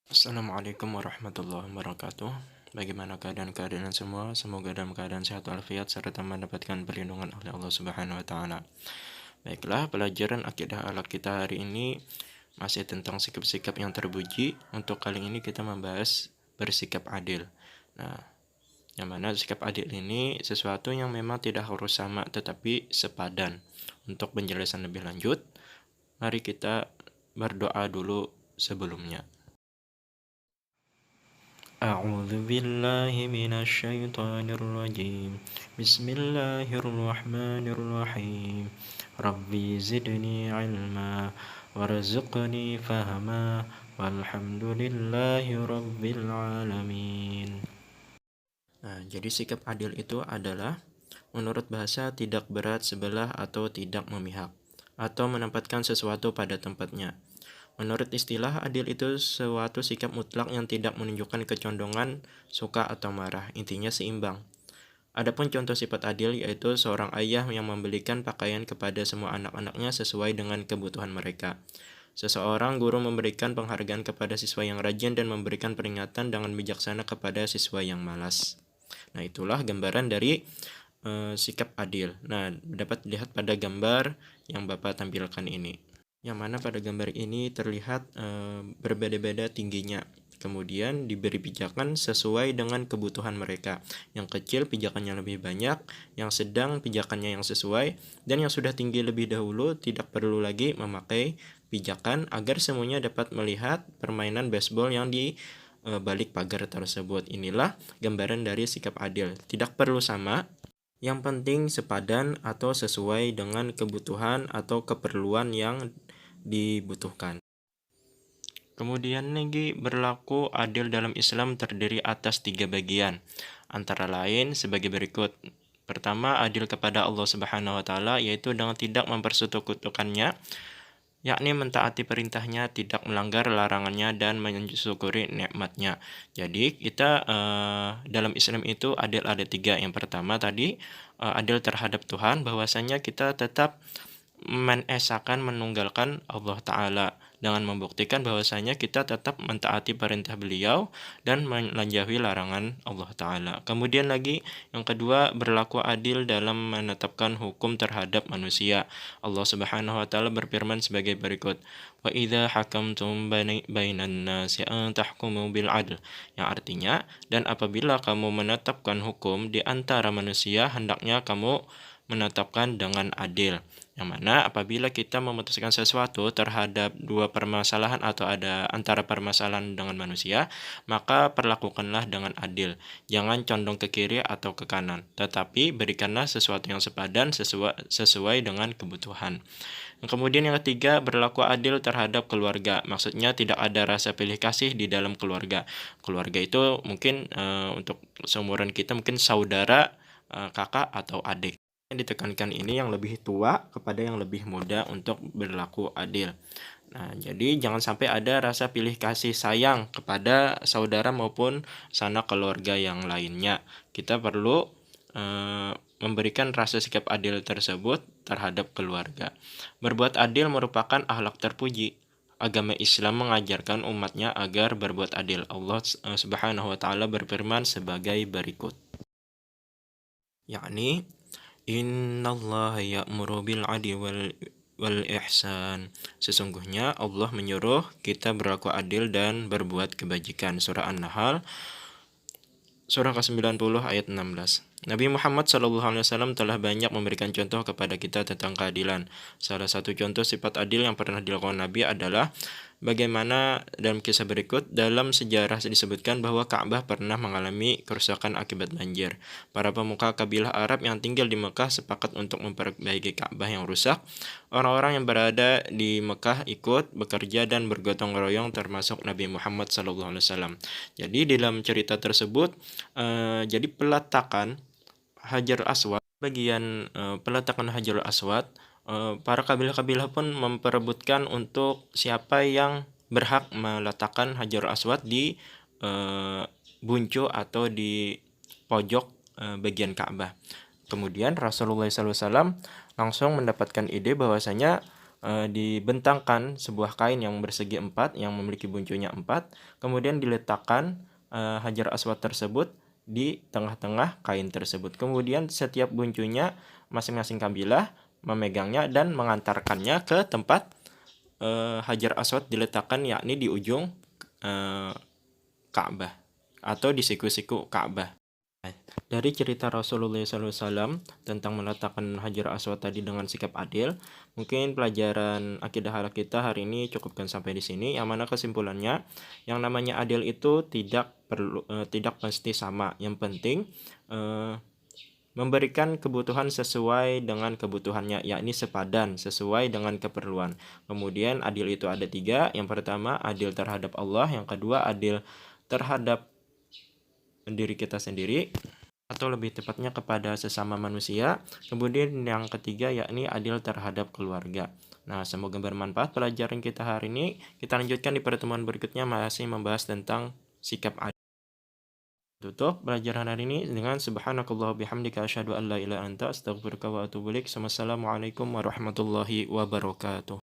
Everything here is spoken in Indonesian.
Assalamualaikum warahmatullahi wabarakatuh. Bagaimana keadaan semua? Semoga dalam keadaan sehat walafiat serta mendapatkan perlindungan oleh Allah Subhanahu wa taala. Baiklah, pelajaran akidah akhlak kita hari ini masih tentang sikap-sikap yang terpuji. Untuk kali ini kita membahas bersikap adil. Nah, yang mana sikap adil ini sesuatu yang memang tidak harus sama tetapi sepadan. Untuk penjelasan lebih lanjut, mari kita berdoa dulu sebelumnya. أعوذ بالله من الشيطان الرجيم بسم الله الرحمن الرحيم ربي زدني علما وارزقني فهما والحمد لله رب العالمين. Nah, jadi sikap adil itu adalah menurut bahasa tidak berat sebelah atau tidak memihak atau menempatkan sesuatu pada tempatnya. Menurut istilah, adil itu suatu sikap mutlak yang tidak menunjukkan kecondongan, suka atau marah. Intinya seimbang. Adapun contoh sifat adil yaitu seorang ayah yang membelikan pakaian kepada semua anak-anaknya sesuai dengan kebutuhan mereka. Seseorang guru memberikan penghargaan kepada siswa yang rajin dan memberikan peringatan dengan bijaksana kepada siswa yang malas. Nah, itulah gambaran dari sikap adil. Nah, dapat dilihat pada gambar yang Bapak tampilkan ini. Yang mana pada gambar ini terlihat berbeda-beda tingginya. Kemudian diberi pijakan sesuai dengan kebutuhan mereka. Yang kecil pijakannya lebih banyak, yang sedang pijakannya yang sesuai, dan yang sudah tinggi lebih dahulu tidak perlu lagi memakai pijakan agar semuanya dapat melihat permainan baseball yang di balik pagar tersebut. Inilah gambaran dari sikap adil. Tidak perlu sama, yang penting sepadan atau sesuai dengan kebutuhan atau keperluan yang dibutuhkan. Kemudian lagi berlaku adil dalam Islam terdiri atas 3 bagian, antara lain sebagai berikut. Pertama, adil kepada Allah Subhanahu wa taala yaitu dengan tidak mempersekutukannya, yakni mentaati perintahnya, tidak melanggar larangannya dan mensyukuri nikmatnya. Jadi kita dalam Islam itu adil ada 3. Yang pertama tadi adil terhadap Tuhan, bahwasanya kita tetap menesakan menunggalkan Allah Ta'ala dengan membuktikan bahwasanya kita tetap mentaati perintah beliau dan menjauhi larangan Allah Ta'ala. Kemudian lagi yang kedua, berlaku adil dalam menetapkan hukum terhadap manusia. Allah Subhanahu wa taala berfirman sebagai berikut, "Wa idza hakamtum bainan nasi an tahkumu bil adl." Yang artinya, dan apabila kamu menetapkan hukum di antara manusia, hendaknya kamu menetapkan dengan adil. Yang mana apabila kita memutuskan sesuatu terhadap dua permasalahan atau ada antara permasalahan dengan manusia, maka perlakukanlah dengan adil. Jangan condong ke kiri atau ke kanan, tetapi berikanlah sesuatu yang sepadan sesuai dengan kebutuhan. Kemudian yang ketiga, berlaku adil terhadap keluarga. Maksudnya tidak ada rasa pilih kasih di dalam keluarga. Keluarga itu mungkin untuk seumuran kita mungkin saudara, kakak atau adik. Yang ditekankan ini yang lebih tua kepada yang lebih muda untuk berlaku adil. Nah, jadi jangan sampai ada rasa pilih kasih sayang kepada saudara maupun sanak keluarga yang lainnya. Kita perlu memberikan rasa sikap adil tersebut terhadap keluarga. Berbuat adil merupakan akhlak terpuji. Agama Islam mengajarkan umatnya agar berbuat adil. Allah Subhanahu wa taala berfirman sebagai berikut. Yakni Innallaha ya'muru bil 'adli wal ihsan. Sesungguhnya Allah menyuruh kita berlaku adil dan berbuat kebajikan. Surah An-Nahl surah ke-90 ayat 16. Nabi Muhammad SAW telah banyak memberikan contoh kepada kita tentang keadilan. Salah satu contoh sifat adil yang pernah dilakukan Nabi adalah bagaimana dalam kisah berikut. Dalam sejarah disebutkan bahwa Ka'bah pernah mengalami kerusakan akibat banjir. Para pemuka kabilah Arab yang tinggal di Mekah sepakat untuk memperbaiki Ka'bah yang rusak. Orang-orang yang berada di Mekah ikut bekerja dan bergotong royong termasuk Nabi Muhammad SAW. Jadi dalam cerita tersebut, jadi peletakan Hajar Aswad, bagian peletakan Hajar Aswad, para kabilah-kabilah pun memperebutkan untuk siapa yang berhak meletakkan Hajar Aswad di buncu atau di pojok bagian Ka'bah. Kemudian Rasulullah SAW langsung mendapatkan ide bahwasanya dibentangkan sebuah kain yang bersegi 4 yang memiliki buncunya 4, kemudian diletakkan Hajar Aswad tersebut di tengah-tengah kain tersebut. Kemudian setiap buncunya masing-masing kabilah memegangnya dan mengantarkannya ke tempat Hajar Aswad diletakkan, yakni di ujung Ka'bah atau di siku-siku Ka'bah. Dari cerita Rasulullah SAW tentang meletakkan Hajar Aswad tadi dengan sikap adil, mungkin pelajaran akidah halal kita hari ini cukupkan sampai di sini. Yang mana kesimpulannya, yang namanya adil itu tidak pasti sama. Yang penting memberikan kebutuhan sesuai dengan kebutuhannya, yakni sepadan sesuai dengan keperluan. Kemudian adil itu ada 3. Yang pertama adil terhadap Allah, yang kedua adil terhadap diri kita sendiri, atau lebih tepatnya kepada sesama manusia. Kemudian yang ketiga yakni adil terhadap keluarga. Nah, semoga bermanfaat pelajaran kita hari ini. Kita lanjutkan di pertemuan berikutnya, masih membahas tentang sikap adil. Tutup pelajaran hari ini dengan subhanakallah bihamdika asyhadu an la ilaha illa anta astaghfiruka wa atubu ilaik. Wassalamualaikum warahmatullahi wabarakatuh.